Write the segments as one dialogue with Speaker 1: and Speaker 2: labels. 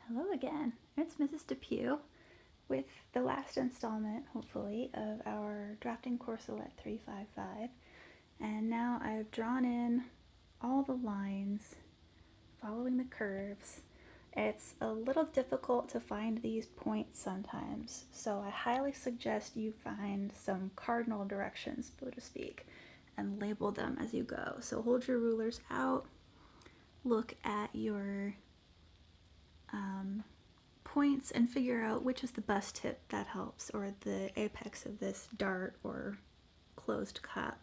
Speaker 1: Hello again, it's Mrs. Depew with the last installment, hopefully, of our Drafting Corselette 355. And now I've drawn in all the lines, following the curves. It's a little difficult to find these points sometimes, so I highly suggest you find some cardinal directions, so to speak, and label them as you go. So hold your rulers out, look at your points and figure out which is the best tip that helps, or the apex of this dart or closed cup,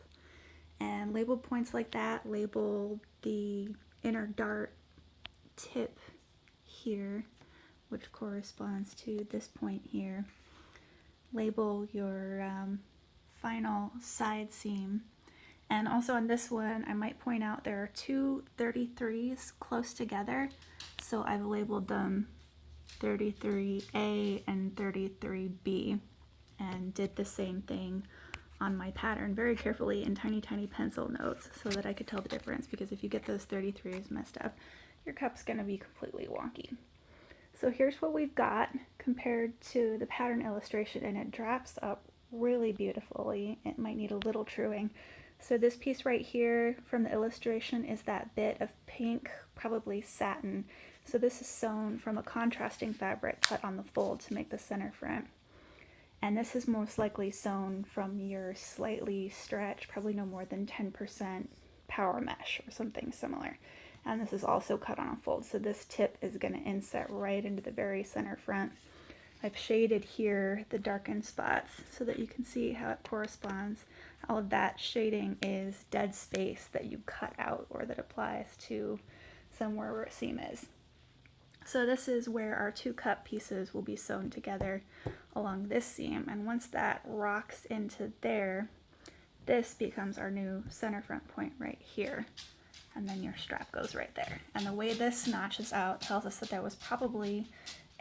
Speaker 1: and label points like that. Label the inner dart tip here, which corresponds to this point here. Label your final side seam. And also on this one, I might point out there are two 33s close together, so I've labeled them 33A and 33B, and did the same thing on my pattern very carefully in tiny pencil notes so that I could tell the difference, because if you get those 33s messed up, your cup's going to be completely wonky. So here's what we've got compared to the pattern illustration, and it drafts up really beautifully. It might need a little truing. So this piece right here from the illustration is that bit of pink, probably satin. So this is sewn from a contrasting fabric cut on the fold to make the center front. And this is most likely sewn from your slightly stretched, probably no more than 10% power mesh or something similar. And this is also cut on a fold. So this tip is going to inset right into the very center front. I've shaded here the darkened spots so that you can see how it corresponds. All of that shading is dead space that you cut out or that applies to somewhere where a seam is. So this is where our two cup pieces will be sewn together along this seam, and once that rocks into there, this becomes our new center front point right here, and then your strap goes right there. And the way this notches out tells us that there was probably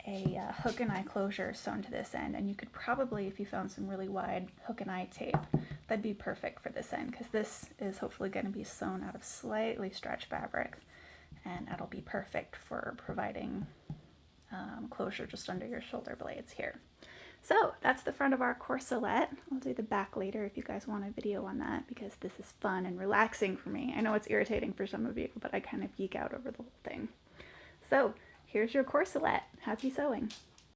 Speaker 1: a hook and eye closure sewn to this end, and you could probably, if you found some really wide hook and eye tape, that'd be perfect for this end, because this is hopefully going to be sewn out of slightly stretched fabric, and that'll be perfect for providing closure just under your shoulder blades here. So that's the front of our corselette. I'll do the back later if you guys want a video on that, because this is fun and relaxing for me. I know it's irritating for some of you, but I kind of geek out over the whole thing. So here's your corselette. Happy sewing.